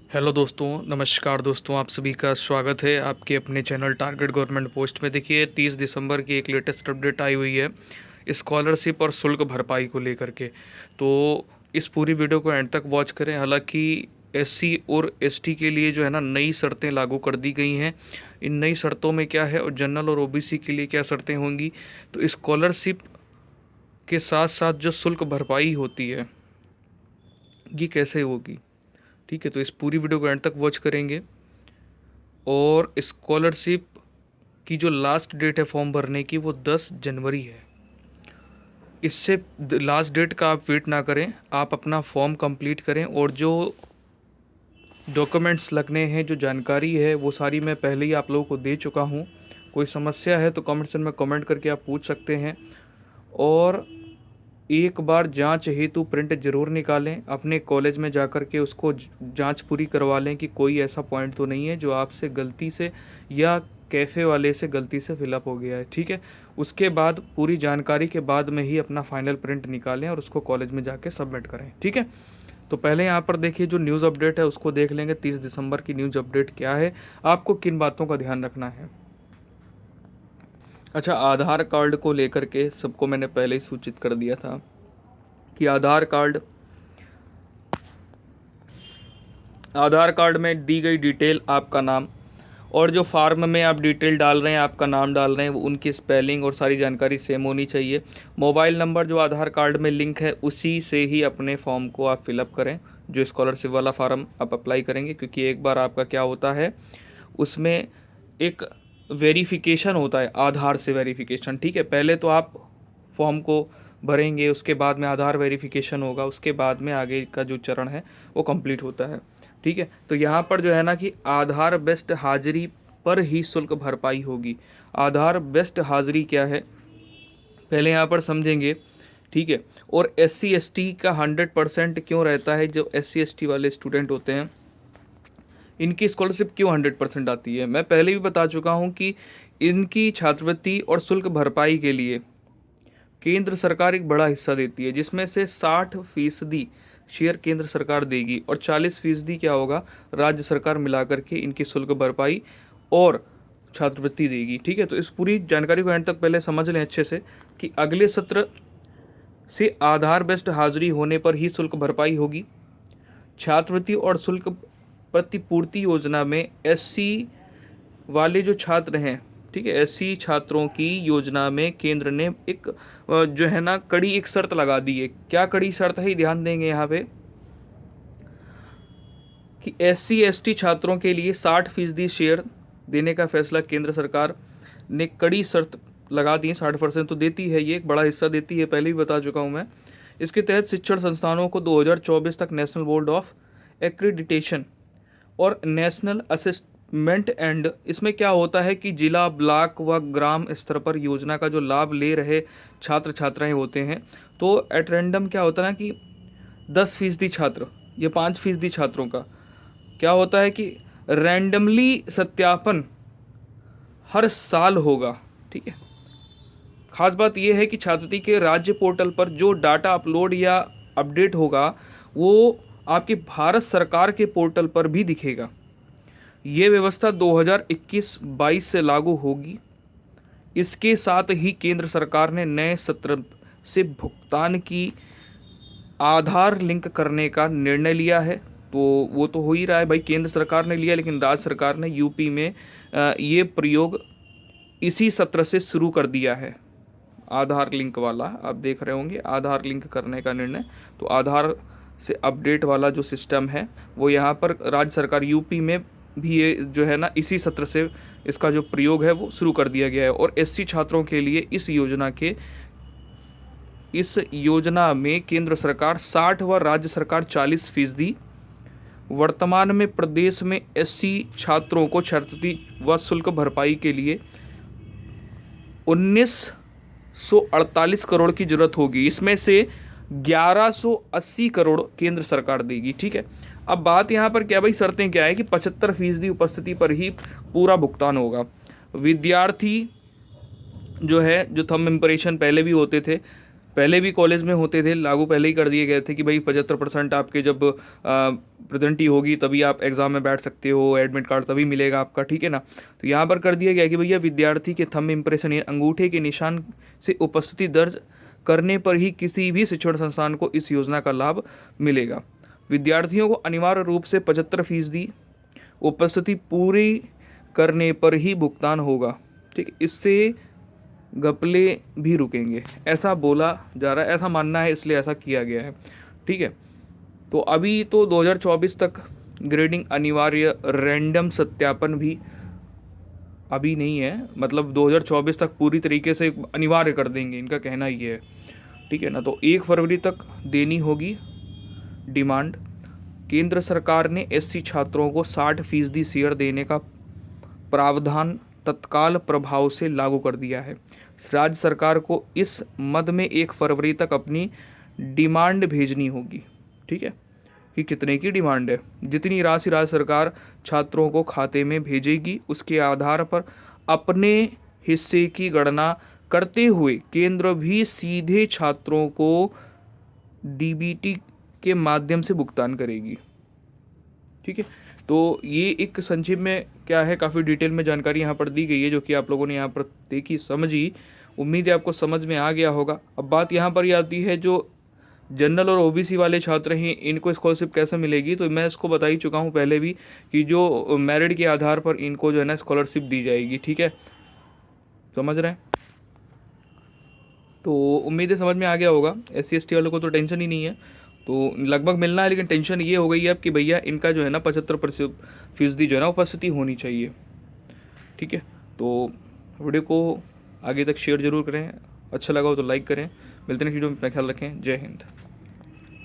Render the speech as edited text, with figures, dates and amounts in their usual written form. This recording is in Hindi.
हेलो दोस्तों, नमस्कार दोस्तों। आप सभी का स्वागत है आपके अपने चैनल टारगेट गवर्नमेंट पोस्ट में। देखिए 30 दिसंबर की एक लेटेस्ट अपडेट आई हुई है स्कॉलरशिप और शुल्क भरपाई को लेकर के। तो इस पूरी वीडियो को एंड तक वॉच करें। हालांकि एससी और एसटी के लिए जो है ना नई शर्तें लागू कर दी गई हैं। इन नई शर्तों में क्या है और जनरल और ओबीसी के लिए क्या शर्तें होंगी, तो स्कॉलरशिप के साथ साथ जो शुल्क भरपाई होती है ये कैसे होगी। ठीक है, तो इस पूरी वीडियो को एंड तक वॉच करेंगे। और स्कॉलरशिप की जो लास्ट डेट है फॉर्म भरने की वो 10 जनवरी है। इससे लास्ट डेट का आप वेट ना करें, आप अपना फॉर्म कंप्लीट करें। और जो डॉक्यूमेंट्स लगने हैं, जो जानकारी है, वो सारी मैं पहले ही आप लोगों को दे चुका हूँ। कोई समस्या है तो कमेंट सेक्शन में कमेंट करके आप पूछ सकते हैं। और एक बार जांच हेतु प्रिंट ज़रूर निकालें, अपने कॉलेज में जाकर के उसको जांच पूरी करवा लें कि कोई ऐसा पॉइंट तो नहीं है जो आपसे गलती से या कैफ़े वाले से गलती से फिलअप हो गया है। ठीक है, उसके बाद पूरी जानकारी के बाद में ही अपना फाइनल प्रिंट निकालें और उसको कॉलेज में जाके सबमिट करें। ठीक है, तो पहले यहाँ पर देखिए जो न्यूज़ अपडेट है उसको देख लेंगे। 30 दिसंबर की न्यूज़ अपडेट क्या है, आपको किन बातों का ध्यान रखना है। अच्छा, आधार कार्ड को लेकर के सबको मैंने पहले ही सूचित कर दिया था कि आधार कार्ड में दी गई डिटेल, आपका नाम, और जो फार्म में आप डिटेल डाल रहे हैं, आपका नाम डाल रहे हैं, वो उनकी स्पेलिंग और सारी जानकारी सेम होनी चाहिए। मोबाइल नंबर जो आधार कार्ड में लिंक है उसी से ही अपने फॉर्म को आप फिलअप करें, जो स्कॉलरशिप वाला फार्म आप अप्लाई करेंगे। क्योंकि एक बार आपका क्या होता है, उसमें एक वेरिफिकेशन होता है, आधार से वेरिफिकेशन। ठीक है, पहले तो आप फॉर्म को भरेंगे, उसके बाद में आधार वेरिफिकेशन होगा, उसके बाद में आगे का जो चरण है वो कंप्लीट होता है। ठीक है, तो यहाँ पर जो है ना कि आधार बेस्ड हाजिरी पर ही शुल्क भरपाई होगी। आधार बेस्ड हाजिरी क्या है पहले यहाँ पर समझेंगे। ठीक है, और SC ST का 100% क्यों रहता है। जो SC ST वाले स्टूडेंट होते हैं इनकी स्कॉलरशिप क्यों 100% आती है, मैं पहले भी बता चुका हूँ कि इनकी छात्रवृत्ति और शुल्क भरपाई के लिए केंद्र सरकार एक बड़ा हिस्सा देती है, जिसमें से 60% शेयर केंद्र सरकार देगी और 40% क्या होगा, राज्य सरकार मिलाकर के इनकी शुल्क भरपाई और छात्रवृत्ति देगी। ठीक है, तो इस पूरी जानकारी को एंड तक पहले समझ लें अच्छे से कि अगले सत्र से आधार बेस्ड हाजिरी होने पर ही शुल्क भरपाई होगी। छात्रवृत्ति और शुल्क प्रतिपूर्ति योजना में SC वाले जो छात्र हैं, ठीक है, ऐसी छात्रों की योजना में केंद्र ने एक जो है ना कड़ी एक शर्त लगा दी है। क्या कड़ी शर्त है, ध्यान देंगे यहाँ पे कि SC ST छात्रों के लिए 60% शेयर देने का फैसला केंद्र सरकार ने कड़ी शर्त लगा दी है। 60% तो देती है, ये एक बड़ा हिस्सा देती है, पहले भी बता चुका हूँ मैं। इसके तहत शिक्षण संस्थानों को 2024 तक नेशनल बोर्ड ऑफ एक्रीडिटेशन और नेशनल असेसमेंट एंड, इसमें क्या होता है कि जिला, ब्लॉक व ग्राम स्तर पर योजना का जो लाभ ले रहे छात्र छात्राएं होते हैं, तो एट रैंडम क्या होता है ना कि 10% छात्र या 5% छात्रों का क्या होता है कि रैंडमली सत्यापन हर साल होगा। ठीक है, खास बात यह है कि छात्रवृत्ति के राज्य पोर्टल पर जो डाटा अपलोड या अपडेट होगा वो आपकी भारत सरकार के पोर्टल पर भी दिखेगा। ये व्यवस्था 2021-22 से लागू होगी। इसके साथ ही केंद्र सरकार ने नए सत्र से भुगतान की आधार लिंक करने का निर्णय लिया है। तो वो तो हो ही रहा है भाई, केंद्र सरकार ने लिया, लेकिन राज्य सरकार ने यूपी में ये प्रयोग इसी सत्र से शुरू कर दिया है। आधार लिंक वाला आप देख रहे होंगे, आधार लिंक करने का निर्णय। तो आधार से अपडेट वाला जो सिस्टम है वो यहाँ पर राज्य सरकार यूपी में भी ये जो है ना इसी सत्र से इसका जो प्रयोग है वो शुरू कर दिया गया है। और SC छात्रों के लिए इस योजना में केंद्र सरकार 60 व राज्य सरकार 40%। वर्तमान में प्रदेश में SC छात्रों को छात्रवृत्ति व शुल्क भरपाई के लिए 1948 करोड़ की जरूरत होगी। इसमें से 1180 करोड़ केंद्र सरकार देगी। ठीक है, अब बात यहाँ पर क्या भाई, शर्तें क्या है कि 75% उपस्थिति पर ही पूरा भुगतान होगा। विद्यार्थी जो है, जो थंब इम्प्रेशन पहले भी होते थे, पहले भी कॉलेज में होते थे, लागू पहले ही कर दिए गए थे कि भाई 75% आपके जब प्रेजेंटी होगी तभी आप एग्ज़ाम में बैठ सकते हो, एडमिट कार्ड तभी मिलेगा आपका, ठीक है ना। तो यहाँ पर कर दिया गया कि भैया विद्यार्थी के थंब इम्प्रेशन या अंगूठे के निशान से उपस्थिति दर्ज करने पर ही किसी भी शिक्षण संस्थान को इस योजना का लाभ मिलेगा। विद्यार्थियों को अनिवार्य रूप से 75% उपस्थिति पूरी करने पर ही भुगतान होगा, ठीक। इससे घपले भी रुकेंगे, ऐसा बोला जा रहा है, ऐसा मानना है, इसलिए ऐसा किया गया है, ठीक है। तो अभी तो 2024 तक ग्रेडिंग अनिवार्य, रैंडम सत्यापन भी अभी नहीं है, मतलब 2024 तक पूरी तरीके से अनिवार्य कर देंगे, इनका कहना ये है, ठीक है ना। तो 1 फरवरी तक देनी होगी डिमांड। केंद्र सरकार ने एससी छात्रों को 60% शेयर देने का प्रावधान तत्काल प्रभाव से लागू कर दिया है। राज्य सरकार को इस मद में 1 फरवरी तक अपनी डिमांड भेजनी होगी, ठीक है, कि कितने की डिमांड है। जितनी राशि राज्य सरकार छात्रों को खाते में भेजेगी उसके आधार पर अपने हिस्से की गणना करते हुए केंद्र भी सीधे छात्रों को डीबीटी के माध्यम से भुगतान करेगी, ठीक है। तो ये एक संक्षेप में क्या है, काफ़ी डिटेल में जानकारी यहाँ पर दी गई है, जो कि आप लोगों ने यहाँ पर देखी, समझी। उम्मीद है आपको समझ में आ गया होगा। अब बात यहाँ पर ये आती है, जो जनरल और ओबीसी वाले छात्र हैं इनको स्कॉलरशिप कैसे मिलेगी। तो मैं इसको बता ही चुका हूँ पहले भी कि जो मेरिट के आधार पर इनको जो है ना स्कॉलरशिप दी जाएगी, ठीक है, समझ रहे हैं। तो उम्मीद है समझ में आ गया होगा। SC ST वालों को तो टेंशन ही नहीं है, तो लगभग मिलना है, लेकिन टेंशन ये हो गई है अब कि भैया इनका जो है ना 75% जो है ना उपस्थिति होनी चाहिए, ठीक है। तो वीडियो को आगे तक शेयर जरूर करें, अच्छा लगा हो तो लाइक करें। मिलते हैं वीडियो में, अपना ख्याल रखें। जय हिंद।